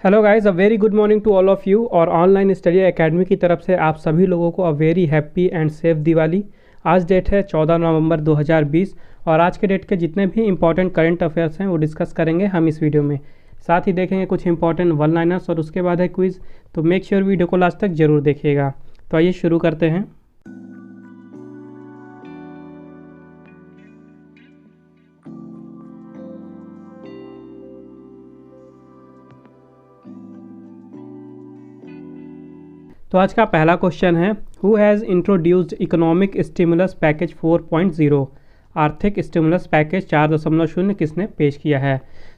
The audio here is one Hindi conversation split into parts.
Hello guys, a very good morning to all of you. और ऑनलाइन स्टडी एकेडमी की तरफ से आप सभी लोगों को a very happy and safe Diwali. आज डेट है 14 नवंबर 2020 और आज के डेट के जितने भी इंपॉर्टेंट करंट अफेयर्स हैं वो डिस्कस करेंगे हम इस वीडियो में। साथ ही देखेंगे कुछ इंपॉर्टेंट वन लाइनर्स और उसके बाद है क्विज़। तो मेक श्योर वीडियो को लास्ट तक ज़रूर देखिएगा। तो आइए शुरू करते हैं। तो आज का पहला क्वेश्चन है, who has introduced economic stimulus package 4.0। आर्थिक स्टिमुलस पैकेज 4.0 किसने पेश किया है?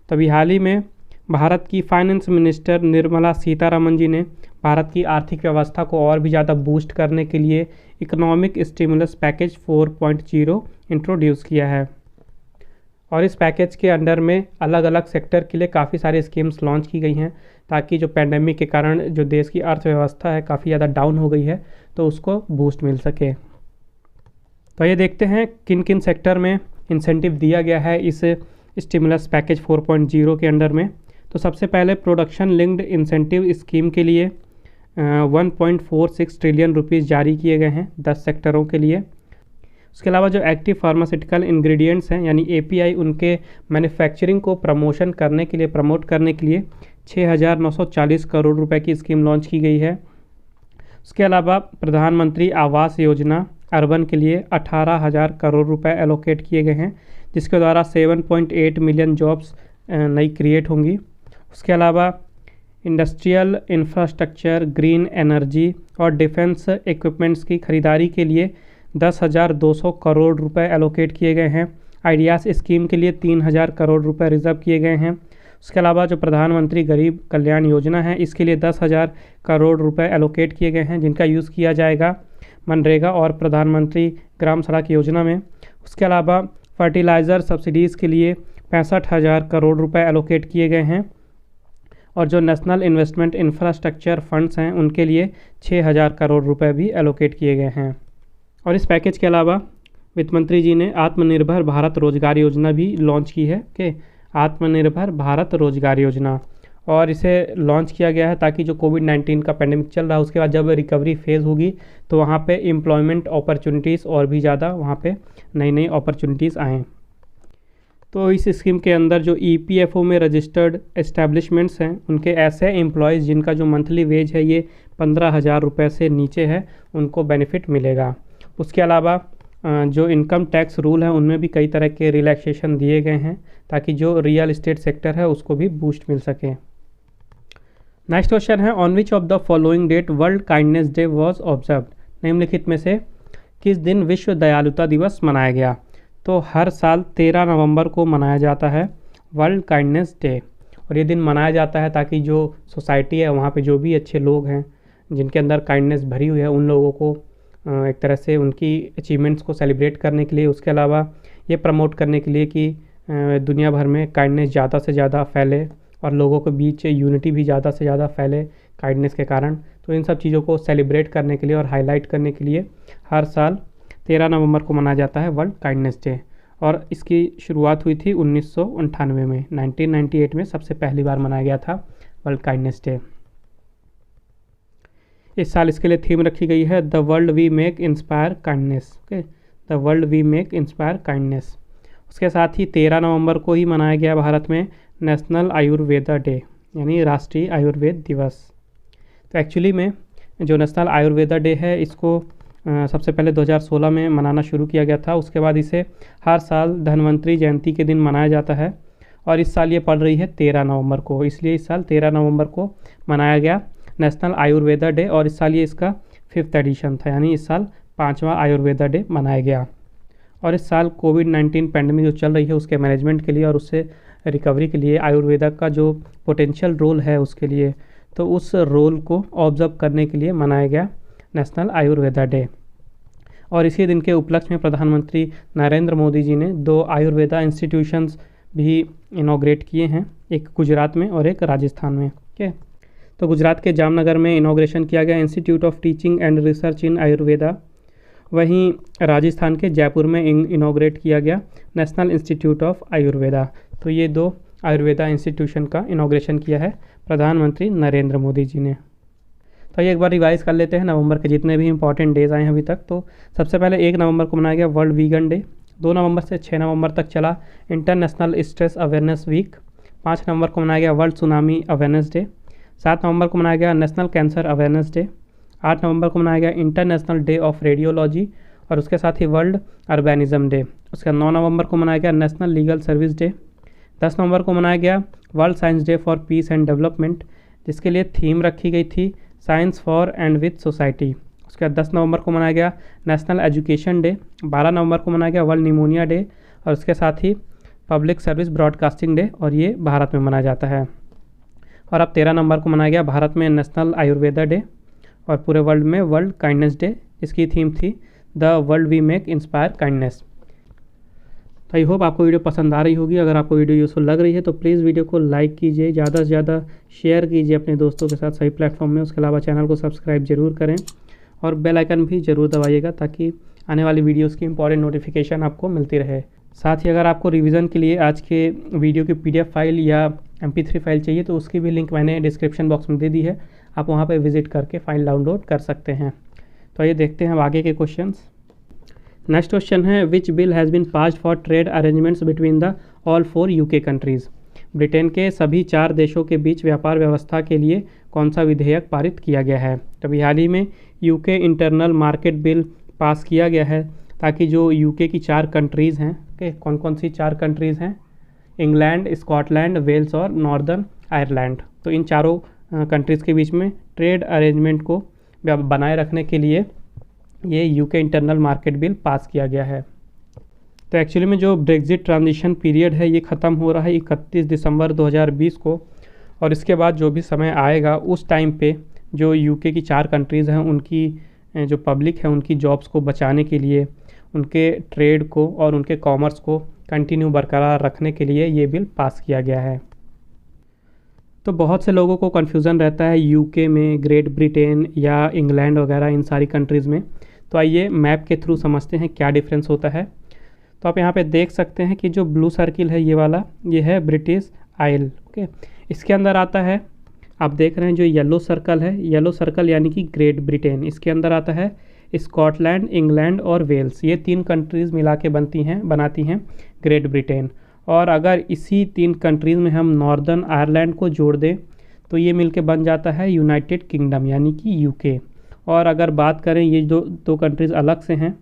तो अभी हाल ही में भारत की फाइनेंस मिनिस्टर निर्मला सीतारमण जी ने भारत की आर्थिक व्यवस्था को और भी ज़्यादा बूस्ट करने के लिए इकोनॉमिक स्टिमुलस पैकेज 4.0 इंट्रोड्यूस किया है। और इस पैकेज के अंडर में अलग अलग सेक्टर के लिए काफ़ी सारी स्कीम्स लॉन्च की गई हैं ताकि जो पेंडेमिक के कारण जो देश की अर्थव्यवस्था है काफ़ी ज़्यादा डाउन हो गई है तो उसको बूस्ट मिल सके। तो ये देखते हैं किन किन सेक्टर में इंसेंटिव दिया गया है इस स्टिमुलस पैकेज 4.0 के अंडर में। तो सबसे पहले प्रोडक्शन लिंक्ड इंसेंटिव स्कीम के लिए 1.46 ट्रिलियन रुपीज़ जारी किए गए हैं 10 सेक्टरों के लिए। उसके अलावा जो एक्टिव फार्मास्यूटिकल इंग्रेडिएंट्स हैं यानी एपीआई, उनके मैन्युफैक्चरिंग को प्रमोट करने के लिए 6,940 करोड़ रुपए की स्कीम लॉन्च की गई है। उसके अलावा प्रधानमंत्री आवास योजना अर्बन के लिए 18,000 करोड़ रुपए एलोकेट किए गए हैं, जिसके द्वारा 7.8 मिलियन जॉब्स नई क्रिएट होंगी। उसके अलावा इंडस्ट्रियल इंफ्रास्ट्रक्चर, ग्रीन एनर्जी और डिफेंस इक्विपमेंट्स की खरीदारी के लिए 10,200 करोड़ रुपए एलोकेट किए गए हैं। आइडियाज़ स्कीम के लिए 3,000 करोड़ रुपए रिजर्व किए गए हैं। उसके अलावा जो प्रधानमंत्री गरीब कल्याण योजना है इसके लिए 10,000 करोड़ रुपए एलोकेट किए गए हैं, जिनका यूज़ किया जाएगा मनरेगा और प्रधानमंत्री ग्राम सड़क योजना में। उसके अलावा फर्टिलाइज़र सब्सिडीज़ के लिए 65,000 करोड़ रुपए एलोकेट किए गए हैं और जो नेशनल इन्वेस्टमेंट इंफ्रास्ट्रक्चर फंड्स हैं उनके लिए 6,000 करोड़ रुपए भी एलोकेट किए गए हैं। और इस पैकेज के अलावा वित्त मंत्री जी ने आत्मनिर्भर भारत रोजगार योजना भी लॉन्च की है कि आत्मनिर्भर भारत रोजगार योजना, और इसे लॉन्च किया गया है ताकि जो कोविड-19 का पेंडेमिक चल रहा है उसके बाद जब रिकवरी फेज़ होगी तो वहाँ पे एम्प्लॉयमेंट अपॉर्चुनिटीज़ और भी ज़्यादा वहाँ पे नई अपॉर्चुनिटीज़ आएँ। तो इस स्कीम के अंदर जो ईपीएफओ में रजिस्टर्ड एस्टेब्लिशमेंट्स हैं उनके ऐसे एम्प्लॉयज़ जिनका जो मंथली वेज है ये 15,000 रुपये से नीचे है उनको बेनिफिट मिलेगा। उसके अलावा जो इनकम टैक्स रूल है उनमें भी कई तरह के रिलैक्सेशन दिए गए हैं ताकि जो रियल एस्टेट सेक्टर है उसको भी बूस्ट मिल सके। नेक्स्ट क्वेश्चन है, on which of the following date world kindness day was observed. निम्नलिखित में से किस दिन विश्व दयालुता दिवस मनाया गया? तो हर साल 13 नवंबर को मनाया जाता है वर्ल्ड काइंडनेस डे, और ये दिन मनाया जाता है ताकि जो सोसाइटी है वहाँ पे जो भी अच्छे लोग हैं जिनके अंदर काइंडनेस भरी हुई है उन लोगों को एक तरह से उनकी अचीवमेंट्स को सेलिब्रेट करने के लिए, उसके अलावा ये प्रमोट करने के लिए कि दुनिया भर में काइंडनेस ज़्यादा से ज़्यादा फैले और लोगों के बीच यूनिटी भी ज़्यादा से ज़्यादा फैले काइंडनेस के कारण। तो इन सब चीज़ों को सेलिब्रेट करने के लिए और हाईलाइट करने के लिए हर साल 13 नवंबर को मनाया जाता है वर्ल्ड काइंडनेस डे। और इसकी शुरुआत हुई थी 1998 में, 1998 में सबसे पहली बार मनाया गया था वर्ल्ड काइंडनेस डे। इस साल इसके लिए थीम रखी गई है the world we make inspire kindness. Okay, the world we make inspire kindness. उसके साथ ही 13 नवंबर को ही मनाया गया भारत में नेशनल आयुर्वेदा डे यानी राष्ट्रीय आयुर्वेद दिवस। तो एक्चुअली में जो नेशनल आयुर्वेदा डे है इसको सबसे पहले 2016 में मनाना शुरू किया गया था। उसके बाद इसे हर साल धन्वंतरी जयंती के दिन मनाया जाता है और इस साल ये पड़ रही है 13 नवंबर को, इसलिए इस साल 13 नवंबर को मनाया गया नेशनल आयुर्वेदा डे। और इस साल ये इसका 5th एडिशन था, यानी इस साल 5वां आयुर्वेदा डे मनाया गया। और इस साल कोविड-19 पेंडेमिक जो चल रही है उसके मैनेजमेंट के लिए और उससे रिकवरी के लिए आयुर्वेदा का जो पोटेंशियल रोल है उसके लिए, तो उस रोल को ऑब्जर्व करने के लिए मनाया गया नेशनल आयुर्वेदा डे। और इसी दिन के उपलक्ष्य में प्रधानमंत्री नरेंद्र मोदी जी ने 2 आयुर्वेदा इंस्टीट्यूशंस भी इनॉग्रेट किए हैं, एक गुजरात में और एक राजस्थान में। ओके, तो गुजरात के जामनगर में इनॉग्रेशन किया गया institute of teaching and research इन आयुर्वेदा, वहीं राजस्थान के जयपुर में इनॉग्रेट किया गया नेशनल इंस्टीट्यूट ऑफ आयुर्वेदा। तो ये 2 आयुर्वेदा इंस्टीट्यूशन का इनॉग्रेशन किया है प्रधानमंत्री नरेंद्र मोदी जी ने। तो ये एक बार रिवाइज कर लेते हैं नवंबर के जितने भी इंपॉर्टेंट डेज आए हैं अभी तक। तो सबसे पहले 1 नवंबर को मनाया गया वर्ल्ड वीगन डे। 2 नवंबर से 6 नवंबर तक चला इंटरनेशनल स्ट्रेस अवेयरनेस वीक। 5 नवंबर को मनाया गया वर्ल्ड सुनामी अवेयरनेस डे। 7 नवंबर को मनाया गया नेशनल कैंसर अवेयरनेस डे। 8 नवंबर को मनाया गया इंटरनेशनल डे ऑफ रेडियोलॉजी और उसके साथ ही वर्ल्ड अर्बेनिज्म डे। उसके 9 नवंबर को मनाया गया नेशनल लीगल सर्विस डे। 10 नवंबर को मनाया गया world science day for piece and development, जिसके लिए थीम रखी गई थी science for and with society. उसके बाद 10 नवंबर को मनाया गया नेशनल एजुकेशन डे। 12 नवंबर को मनाया गया वर्ल्ड निमोनिया डे और उसके साथ ही पब्लिक सर्विस ब्रॉडकास्टिंग डे, और ये भारत में मनाया जाता है। और अब 13 नवंबर को मनाया गया भारत में नेशनल आयुर्वेदा डे और पूरे वर्ल्ड में वर्ल्ड काइंडनेस डे। इसकी थीम थी the world we make inspire kindness. तो आई होप आपको वीडियो पसंद आ रही होगी। अगर आपको वीडियो यूज़फुल लग रही है तो प्लीज़ वीडियो को लाइक कीजिए, ज़्यादा से ज़्यादा शेयर कीजिए अपने दोस्तों के साथ सही प्लेटफॉर्म में। उसके अलावा चैनल को सब्सक्राइब जरूर करें और बेल आइकन भी ज़रूर दबाइएगा ताकि आने वाली वीडियोस की इंपॉर्टेंट नोटिफिकेशन आपको मिलती रहे। साथ ही अगर आपको रिवीजन के लिए आज के वीडियो की PDF फाइल या MP3 फाइल चाहिए तो उसकी भी लिंक मैंने डिस्क्रिप्शन बॉक्स में दे दी है, आप वहाँ पर विजिट करके फाइल डाउनलोड कर सकते हैं। तो ये देखते हैं अब आगे के क्वेश्चंस। नेक्स्ट क्वेश्चन है which bill has been passed for trade arrangements between the all 4 UK countries. Britain के सभी 4 देशों के बीच व्यापार व्यवस्था के लिए कौन सा विधेयक पारित किया गया है। तभी हाल ही में UK internal market bill pass किया गया है ताकि जो UK की 4 कंट्रीज़ हैं, कौन कौन सी 4 कंट्रीज़ हैं, इंग्लैंड, स्कॉटलैंड, वेल्स और नॉर्दर्न आयरलैंड। तो इन चारों कंट्रीज़ के बीच में ट्रेड अरेंजमेंट को बनाए रखने के लिए ये UK internal market bill pass किया गया है। तो एक्चुअली में जो ब्रेग्जिट ट्रांजिशन पीरियड है ये ख़त्म हो रहा है 31 दिसंबर 2020 को, और इसके बाद जो भी समय आएगा उस टाइम पे जो UK की 4 कंट्रीज़ हैं उनकी जो पब्लिक है उनकी जॉब्स को बचाने के लिए, उनके ट्रेड को और उनके कॉमर्स को कंटिन्यू बरकरार रखने के लिए ये बिल पास किया गया है। तो बहुत से लोगों को कन्फ्यूज़न रहता है UK में, ग्रेट ब्रिटेन या इंग्लैंड वगैरह इन सारी कंट्रीज़ में। तो आइए मैप के थ्रू समझते हैं क्या डिफरेंस होता है। तो आप यहाँ पे देख सकते हैं कि जो ब्लू सर्किल है ये वाला, ये है ब्रिटिश आइल। ओके, इसके अंदर आता है, आप देख रहे हैं जो येलो सर्कल है, येलो सर्कल यानी कि ग्रेट ब्रिटेन। इसके अंदर आता है स्कॉटलैंड, इंग्लैंड और वेल्स। ये 3 कंट्रीज़ मिला के बनाती हैं ग्रेट ब्रिटेन। और अगर इसी 3 कंट्रीज़ में हम नॉर्दर्न आयरलैंड को जोड़ दें तो ये मिलके बन जाता है यूनाइटेड किंगडम यानी कि UK। और अगर बात करें ये दो कंट्रीज़ अलग से हैं,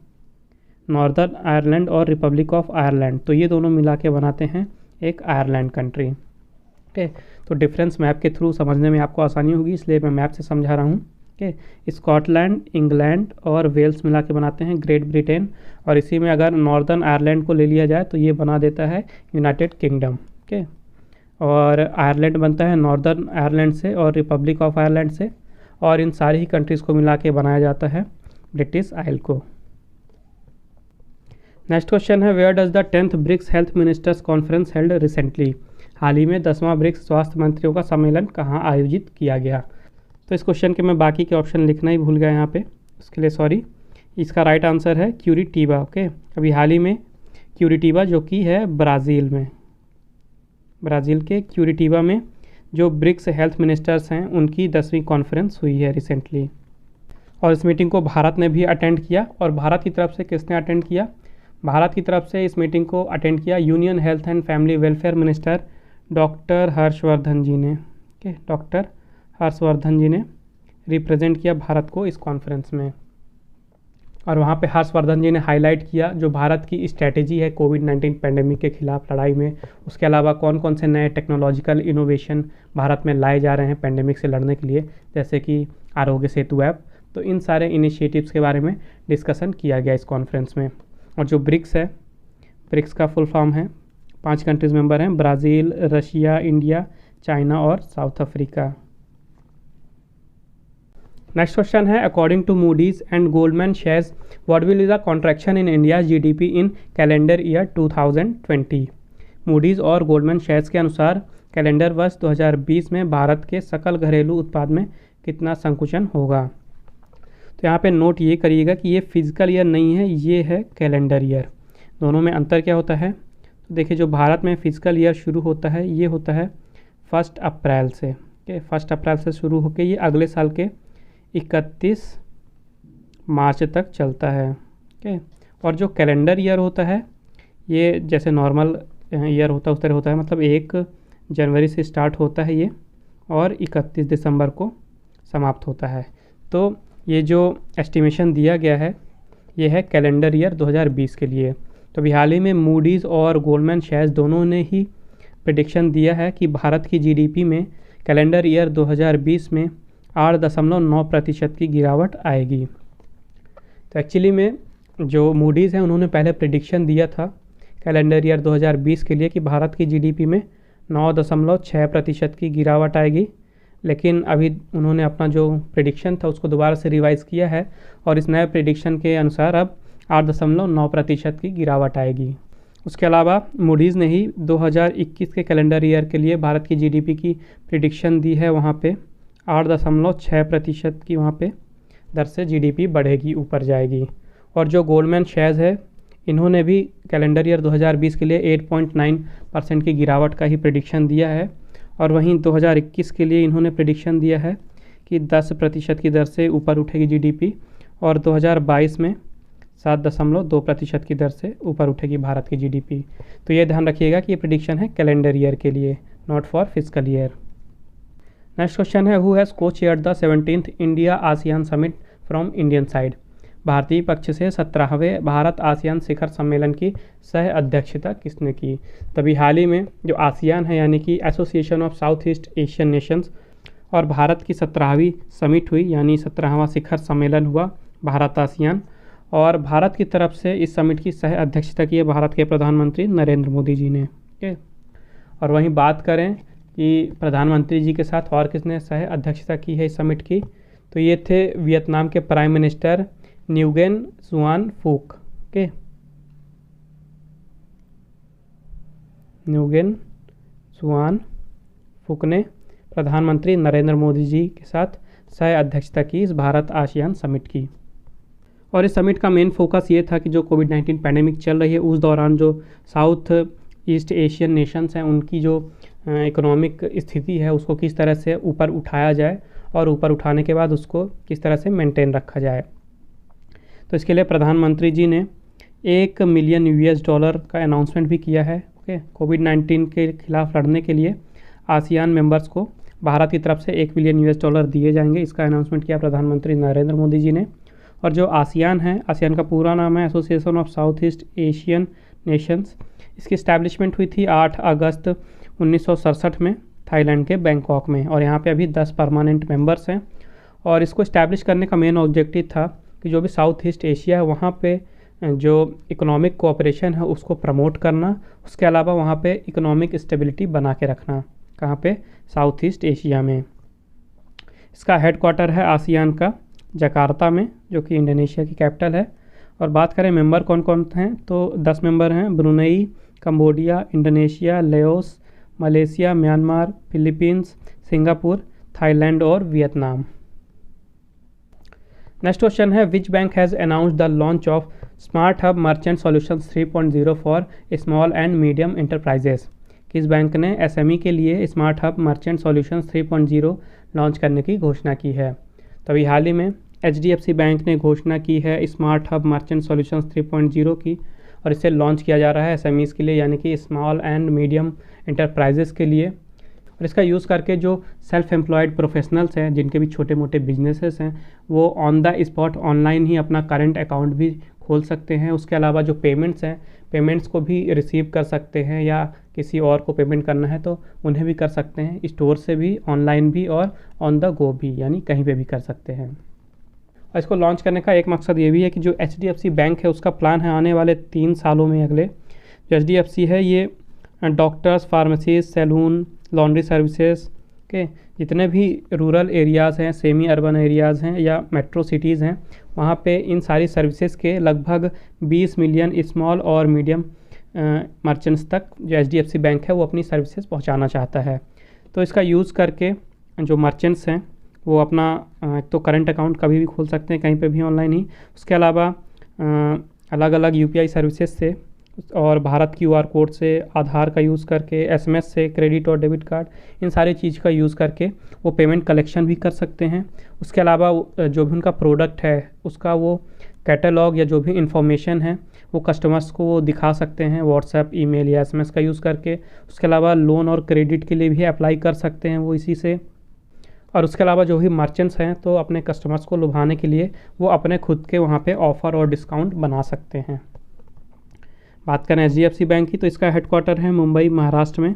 नॉर्दर्न आयरलैंड और रिपब्लिक ऑफ आयरलैंड, तो ये दोनों मिला के बनाते हैं एक आयरलैंड कंट्री। ओके, तो डिफरेंस मैप के थ्रू समझने में आपको आसानी होगी, इसलिए मैं मैप से समझा रहा हूँ। ओके, स्कॉटलैंड, इंग्लैंड और वेल्स मिला के बनाते हैं ग्रेट ब्रिटेन, और इसी में अगर नॉर्दर्न आयरलैंड को ले लिया जाए तो ये बना देता है यूनाइटेड किंगडम। ओके, और आयरलैंड बनता है नॉर्दर्न आयरलैंड से और रिपब्लिक ऑफ आयरलैंड से, और इन सारी ही कंट्रीज़ को मिला के बनाया जाता है ब्रिटिश आइल को। नेक्स्ट क्वेश्चन है where does the 10th BRICS health ministers conference held recently. हाल ही में 10वां ब्रिक्स स्वास्थ्य मंत्रियों का सम्मेलन कहाँ आयोजित किया गया। तो इस क्वेश्चन के मैं बाकी के ऑप्शन लिखना ही भूल गया यहाँ पे, उसके लिए सॉरी। इसका राइट आंसर है क्यूरिटीबा। ओके, अभी हाल ही में क्यूरिटीबा जो कि है ब्राज़ील में, ब्राज़ील के क्यूरिटीबा में जो ब्रिक्स हेल्थ मिनिस्टर्स हैं उनकी 10वीं कॉन्फ्रेंस हुई है रिसेंटली। और इस मीटिंग को भारत ने भी अटेंड किया। और भारत की तरफ से किसने अटेंड किया, भारत की तरफ से इस मीटिंग को अटेंड किया union health and family welfare minister doctor Harshvardhan ji ने। ओके, डॉक्टर हर्षवर्धन जी ने रिप्रेजेंट किया भारत को इस कॉन्फ्रेंस में। और वहाँ पे हर्षवर्धन जी ने हाईलाइट किया जो भारत की स्ट्रैटेजी है कोविड-19 पैंडेमिक के खिलाफ लड़ाई में, उसके अलावा कौन कौन से नए टेक्नोलॉजिकल इनोवेशन भारत में लाए जा रहे हैं पैंडेमिक से लड़ने के लिए, जैसे कि आरोग्य सेतु ऐप। तो इन सारे इनिशिएटिव्स के बारे में डिस्कशन किया गया इस कॉन्फ्रेंस में। और जो ब्रिक्स है, ब्रिक्स का फुल फॉर्म है, 5 कंट्रीज़ मेंबर हैं, ब्राज़ील, रशिया, इंडिया, चाइना और साउथ अफ्रीका। नेक्स्ट क्वेश्चन है according to Moody's and Goldman shares what will be the contraction in India GDP in calendar year 2020। Moody's और गोल्डमैन शेयर्स के अनुसार कैलेंडर वर्ष 2020 में भारत के सकल घरेलू उत्पाद में कितना संकुचन होगा। तो यहाँ पे नोट ये करिएगा कि ये फिजिकल ईयर नहीं है, ये है कैलेंडर ईयर। दोनों में अंतर क्या होता है, तो देखिए जो भारत में फिजिकल ईयर शुरू होता है ये होता है 1 अप्रैल से। ओके, 1 अप्रैल से शुरू होकर ये अगले साल के 31 मार्च तक चलता है। ओके, और जो कैलेंडर ईयर होता है ये जैसे नॉर्मल ईयर होता है उस तरह होता है, मतलब 1 जनवरी से स्टार्ट होता है ये और 31 दिसंबर को समाप्त होता है। तो ये जो एस्टिमेशन दिया गया है ये है कैलेंडर ईयर 2020 के लिए। तो अभी हाल ही में मूडीज़ और गोल्डमैन सैच्स दोनों ने ही प्रेडिक्शन दिया है कि भारत की जीडीपी में कैलेंडर ईयर 2020 में 8.9% की गिरावट आएगी। तो एक्चुअली में जो मूडीज़ हैं उन्होंने पहले प्रेडिक्शन दिया था कैलेंडर ईयर 2020 के लिए कि भारत की जीडीपी में 9.6% की गिरावट आएगी, लेकिन अभी उन्होंने अपना जो प्रेडिक्शन था उसको दोबारा से रिवाइज़ किया है और इस नए प्रेडिक्शन के अनुसार अब 8.9% की गिरावट आएगी। उसके अलावा मूडीज़ ने ही 2021 के कैलेंडर ईयर के लिए भारत की जीडीपी की प्रेडिक्शन दी है, वहाँ पे 8.6% की वहाँ पे दर से जीडीपी बढ़ेगी, ऊपर जाएगी। और जो गोल्डमैन सैच्स है इन्होंने भी कैलेंडर ईयर 2020 के लिए 8.9% की गिरावट का ही प्रेडिक्शन दिया है और वहीं 2021 के लिए इन्होंने प्रेडिक्शन दिया है कि 10% की दर से ऊपर उठेगी जीडीपी और 2022 में 7.2% की दर से ऊपर उठेगी भारत की जीडीपी। तो ये ध्यान रखिएगा कि ये प्रेडिक्शन है कैलेंडर ईयर के लिए, not for physical year. Next question है, हु हैज़ को chaired the 17th India ASEAN summit from Indian side. भारतीय पक्ष से 17वें भारत आसियान शिखर सम्मेलन की सह अध्यक्षता किसने की। तभी हाल ही में जो आसियान है यानी कि association of south east Asian Nations और भारत की 17वीं समिट हुई, यानी 17वां शिखर सम्मेलन हुआ भारत आसियान, और भारत की तरफ से इस समिट की सह अध्यक्षता की है भारत के प्रधानमंत्री नरेंद्र मोदी जी ने। ओके, और वहीं बात करें कि प्रधानमंत्री जी के साथ और किसने सह अध्यक्षता की है इस समिट की, तो ये थे वियतनाम के प्राइम मिनिस्टर न्यूगेन जुआन फूक। ओके, न्यूगेन जुआन फूक ने प्रधानमंत्री नरेंद्र मोदी जी के साथ सह अध्यक्षता की इस भारत आसियान समिट की। और इस समिट का मेन फोकस ये था कि जो कोविड-19 पैंडेमिक चल रही है उस दौरान जो साउथ ईस्ट एशियन नेशंस हैं उनकी जो इकोनॉमिक स्थिति है उसको किस तरह से ऊपर उठाया जाए और ऊपर उठाने के बाद उसको किस तरह से मेंटेन रखा जाए। तो इसके लिए प्रधानमंत्री जी ने $1 मिलियन का अनाउंसमेंट भी किया है। ओके, कोविड-19 के खिलाफ लड़ने के लिए आसियान मेंबर्स को भारत की तरफ से $1 बिलियन दिए जाएंगे, इसका अनाउंसमेंट किया प्रधानमंत्री नरेंद्र मोदी जी ने। और जो आसियान है, आसियान का पूरा नाम है association of south east Asian Nations. इसकी इस्टेब्लिशमेंट हुई थी 8 अगस्त 1967 में थाईलैंड के बैंकॉक में, और यहाँ पे अभी 10 परमानेंट मेंबर्स हैं। और इसको इस्टेब्लिश करने का मेन ऑब्जेक्टिव था कि जो भी साउथ ईस्ट एशिया है वहाँ पे जो इकोनॉमिक कोऑपरेशन है उसको प्रमोट करना, उसके अलावा वहाँ पे इकोनॉमिक स्टेबिलिटी बना के रखना। कहाँ पे? साउथ ईस्ट एशिया में। इसका हेडक्वार्टर है आसियान का जकार्ता में, जो कि इंडोनेशिया की कैपिटल है। और बात करें मेंबर कौन कौन हैं, तो 10 मेंबर हैं। Brunei, Cambodia, Indonesia, Laos, Malaysia, Myanmar, Philippines, Singapore, Thailand और वियतनाम। नेक्स्ट क्वेश्चन है, which bank has announced the launch of smart hub merchant solutions 3.0 for small and medium enterprises. किस बैंक ने एसएमई के लिए smart hub merchant solutions 3.0 launch करने की घोषणा की है। तभी हाल ही में एचडीएफसी बैंक ने घोषणा की है स्मार्ट हब मर्चेंट सॉल्यूशंस 3.0 की, और इसे लॉन्च किया जा रहा है एसएमईज़ के लिए, यानी कि स्मॉल एंड मीडियम एंटरप्राइजेस के लिए। और इसका यूज़ करके जो सेल्फ एम्प्लॉयड प्रोफेशनल्स हैं, जिनके भी छोटे मोटे बिजनेसेस हैं, वो ऑन द स्पॉट ऑनलाइन ही अपना करंट अकाउंट भी खोल सकते हैं। उसके अलावा जो पेमेंट्स हैं, पेमेंट्स को भी रिसीव कर सकते हैं, या किसी और को पेमेंट करना है तो उन्हें भी कर सकते हैं, स्टोर से भी, ऑनलाइन भी और ऑन द गो भी, यानी कहीं पे भी कर सकते हैं। और इसको लॉन्च करने का एक मकसद ये भी है कि जो एचडीएफसी बैंक है उसका प्लान है आने वाले 3 सालों में, अगले जो एचडीएफसी है ये doctors, pharmacies, salon, laundry services के जितने भी रूरल एरियाज़ हैं, सेमी अर्बन एरियाज़ हैं या मेट्रो सिटीज़ हैं, वहाँ पे इन सारी सर्विसेज के लगभग 20 मिलियन स्मॉल और मीडियम मर्चेंट्स तक जो एचडीएफसी बैंक है वो अपनी सर्विसेज पहुँचाना चाहता है। तो इसका यूज़ करके जो मर्चेंट्स हैं वो अपना तो करंट अकाउंट कभी भी खोल सकते हैं, कहीं पे भी ऑनलाइन ही। उसके अलावा अलग अलग यूपीआई सर्विसेज से और भारत QR कोड से, आधार का यूज़ करके, SMS से, क्रेडिट और डेबिट कार्ड, इन सारी चीज़ का यूज़ करके वो पेमेंट कलेक्शन भी कर सकते हैं। उसके अलावा जो भी उनका प्रोडक्ट है उसका वो कैटलॉग या जो भी इंफॉर्मेशन है वो कस्टमर्स को वो दिखा सकते हैं व्हाट्सएप, ईमेल या SMS का यूज़ करके। उसके अलावा लोन और क्रेडिट के लिए भी अप्लाई कर सकते हैं वो इसी से। और उसके अलावा जो भी मर्चेंट्स हैं तो अपने कस्टमर्स को लुभाने के लिए वो अपने खुद के वहाँ पे ऑफ़र और डिस्काउंट बना सकते हैं। बात करें HDFC बैंक की, तो इसका हेडक्वार्टर है मुंबई, महाराष्ट्र में।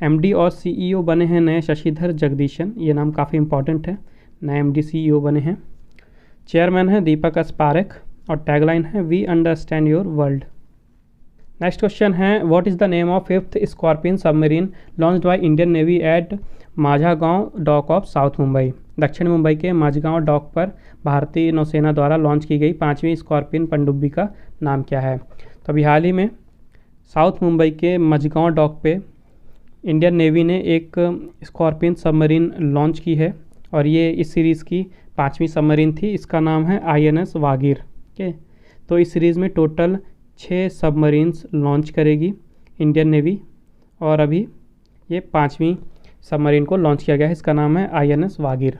MD और CEO बने हैं नए शशिधर जगदीशन, ये नाम काफ़ी इंपॉर्टेंट है, नए MD CEO बने हैं। चेयरमैन है दीपक एस पारेख और टैगलाइन है we understand your world. Next question है what is the name of 5th scorpion submarine launched by Indian navy at Mazagaon dock of south Mumbai. दक्षिण मुंबई के माझगांव डॉक पर भारतीय नौसेना द्वारा लॉन्च की गई 5वीं स्कॉर्पियन पनडुब्बी का नाम क्या है? तो अभी हाल ही में साउथ मुंबई के माझगांव डॉक पे इंडियन नेवी ने एक स्कॉर्पियन सबमरीन लॉन्च की है और ये इस सीरीज़ की 5वीं सबमरीन थी। इसका नाम है INS वागीर। ओके, तो इस सीरीज़ में टोटल 6 सबमरीन्स लॉन्च करेगी इंडियन नेवी और अभी ये 5वीं सबमरीन को लॉन्च किया गया है। इसका नाम है INS वागीर।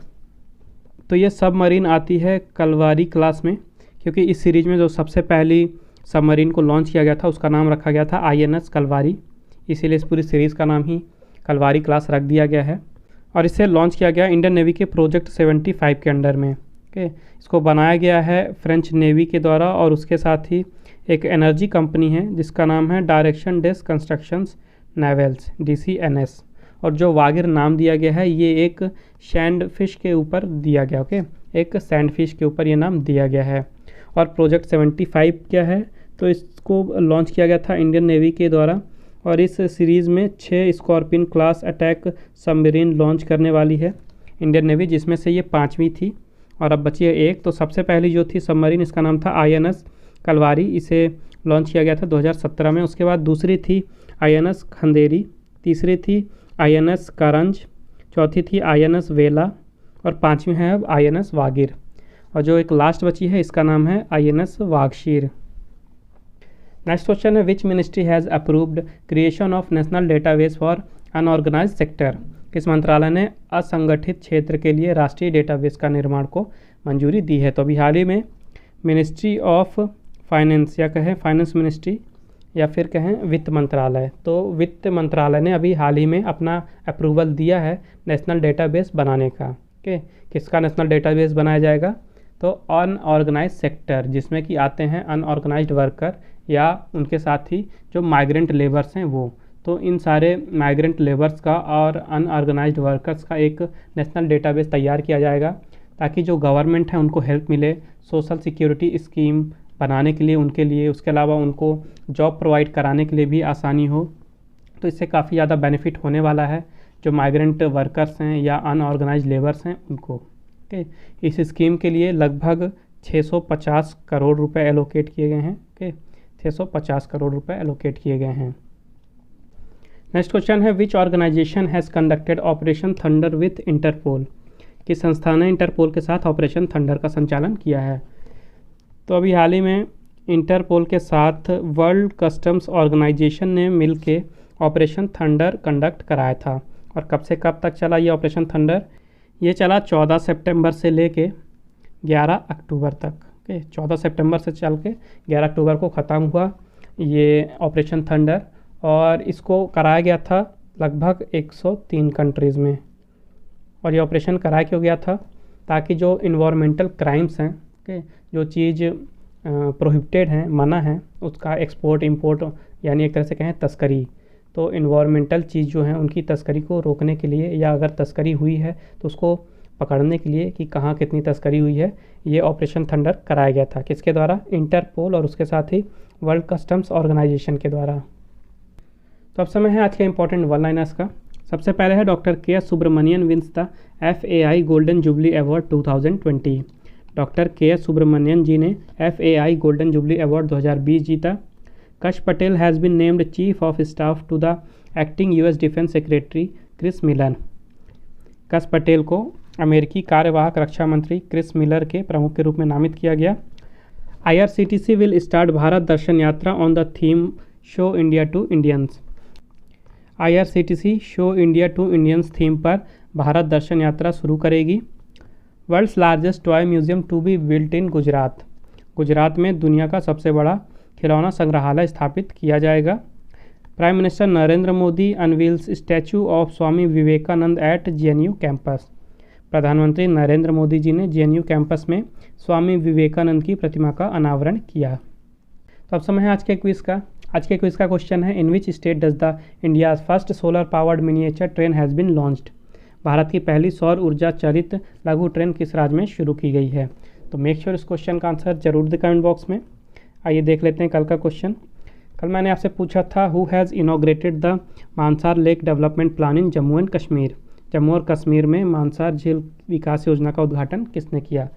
तो ये सबमरीन आती है कलवारी क्लास में, क्योंकि इस सीरीज़ में जो सबसे पहली सबमरीन को लॉन्च किया गया था उसका नाम रखा गया था INS कलवारी, इसीलिए इस पूरी सीरीज़ का नाम ही कलवारी क्लास रख दिया गया है। और इसे लॉन्च किया गया इंडियन नेवी के प्रोजेक्ट 75 के अंडर में। ओके, इसको बनाया गया है फ्रेंच नेवी के द्वारा और उसके साथ ही एक एनर्जी कंपनी है जिसका नाम है डायरेक्शन डेस कंस्ट्रक्शंस नेवल्स, DCNS। और जो वागिर नाम दिया गया है ये एक सैंड फिश के ऊपर दिया गया। ओके, एक सैंड फिश के ऊपर ये नाम दिया गया है। और प्रोजेक्ट 75 क्या है? तो इसको लॉन्च किया गया था इंडियन नेवी के द्वारा और इस सीरीज़ में 6 scorpion class attack submarine launch करने वाली है इंडियन नेवी, जिसमें से ये 5वीं थी और अब बची है एक। तो सबसे पहली जो थी सबमरीन इसका नाम था INS कलवारी, इसे लॉन्च किया गया था 2017 में। उसके बाद दूसरी थी INS खंदेरी, तीसरी थी INS करंज, चौथी थी INS वेला और 5वीं है अब INS वागीर। और जो एक लास्ट बची है इसका नाम है INS वागशीर। नेक्स्ट क्वेश्चन है which ministry has approved creation of national database for unorganised sector. किस मंत्रालय ने असंगठित क्षेत्र के लिए राष्ट्रीय डेटाबेस का निर्माण को मंजूरी दी है? तो अभी हाल ही में मिनिस्ट्री ऑफ फाइनेंस या कहें फाइनेंस मिनिस्ट्री या फिर कहें वित्त मंत्रालय, तो वित्त मंत्रालय ने अभी हाल ही में अपना अप्रूवल दिया है नेशनल डेटाबेस बनाने का। ओके, किसका नेशनल डेटाबेस बनाया जाएगा? तो अनऑर्गेनाइज्ड सेक्टर, जिसमें कि आते हैं अनऑर्गेनाइज्ड वर्कर या उनके साथ ही जो माइग्रेंट लेबर्स हैं वो। तो इन सारे माइग्रेंट लेबर्स का और अनऑर्गेनाइज्ड वर्कर्स का एक नेशनल डेटाबेस तैयार किया जाएगा ताकि जो गवर्नमेंट है उनको हेल्प मिले सोशल सिक्योरिटी स्कीम बनाने के लिए उनके लिए, उसके अलावा उनको जॉब प्रोवाइड कराने के लिए भी आसानी हो। तो इससे काफ़ी ज़्यादा बेनिफिट होने वाला है जो माइग्रेंट वर्कर्स हैं या अनऑर्गेनाइज्ड लेबर्स हैं उनको। ओके, इस स्कीम के लिए लगभग 650 करोड़ रुपए एलोकेट किए गए हैं। ओके, 650 करोड़ रुपए एलोकेट किए गए हैं। नेक्स्ट क्वेश्चन है which organization has conducted operation thunder with Interpol. किस संस्था ने इंटरपोल के साथ ऑपरेशन थंडर का संचालन किया है? तो अभी हाल ही में इंटरपोल के साथ वर्ल्ड कस्टम्स ऑर्गेनाइजेशन ने मिलके ऑपरेशन थंडर कंडक्ट कराया था। और कब से कब तक चला ये ऑपरेशन थंडर? ये चला 14 सितंबर से लेके 11 अक्टूबर तक। ओके, 14 सितंबर से चल के 11 अक्टूबर को ख़त्म हुआ ये ऑपरेशन थंडर और इसको कराया गया था लगभग 103 कंट्रीज़ में। और ये ऑपरेशन कराया क्यों गया था? ताकि जो इन्वायरमेंटल क्राइम्स हैं, ओके, जो चीज़ प्रोहिबिटेड हैं, मना है, उसका एक्सपोर्ट इंपोर्ट यानी एक तरह से कहें तस्करी, तो इन्वायरमेंटल चीज़ जो है उनकी तस्करी को रोकने के लिए या अगर तस्करी हुई है तो उसको पकड़ने के लिए कि कहाँ कितनी तस्करी हुई है, ये ऑपरेशन थंडर कराया गया था। किसके द्वारा? इंटरपोल और उसके साथ ही वर्ल्ड कस्टम्स ऑर्गेनाइजेशन के द्वारा। तो अब समय है आज के इंपॉर्टेंट वन लाइनर्स का। सबसे पहले है doctor KS Subramanian wins the FAI golden jubilee award 2020। Doctor KS Subramanian ji ने FAI गोल्डन जुबली अवार्ड 2020 जीता। Kash Patel has been named chief of staff to the acting US defence secretary Chris Miller. Kash Patel को अमेरिकी कार्यवाहक रक्षा मंत्री क्रिस मिलर के प्रमुख के रूप में नामित किया गया। IRCTC will start Bharat Darshan Yatra on the theme show India to Indians. IRCTC show India to Indians theme पर भारत दर्शन यात्रा शुरू करेगी। World's largest toy museum to be built in Gujarat. Gujarat में दुनिया का सबसे बड़ा खिलौना संग्रहालय स्थापित किया जाएगा। Prime minister Narendra Modi unveils statue of Swami Vivekananda at JNU campus. प्रधानमंत्री नरेंद्र मोदी जी ने JNU कैंपस में स्वामी विवेकानंद की प्रतिमा का अनावरण किया। तो अब समय है आज के क्विज़ का। आज के क्विज़ का क्वेश्चन है, in which state does the India's first solar powered miniature train has been launched. Bharat की पहली सौर ऊर्जा चालित लघु ट्रेन किस राज्य में शुरू की गई है। तो मेक श्योर इस क्वेश्चन का आंसर जरूर दें कमेंट बॉक्स में। आइए देख लेते हैं कल का क्वेश्चन। कल मैंने आपसे पूछा था, who has inaugurated the Mansar lake development plan in Jammu and Kashmir. Jammu और कश्मीर में मानसार झील विकास योजना का उद्घाटन किसने किया।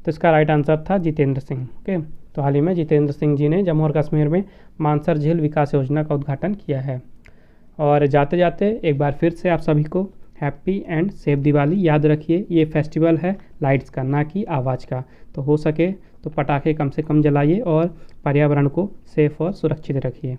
तो इसका राइट आंसर था जितेंद्र सिंह। ओके, तो हाल ही में जितेंद्र सिंह जी ने जम्मू और कश्मीर में मानसार झील विकास योजना का उद्घाटन किया है। और जाते जाते एक बार फिर से आप सभी को हैप्पी एंड सेफ दिवाली। याद रखिए ये फेस्टिवल है लाइट्स का, ना कि आवाज़ का। तो हो सके तो पटाखे कम से कम जलाइए और पर्यावरण को सेफ और सुरक्षित रखिए।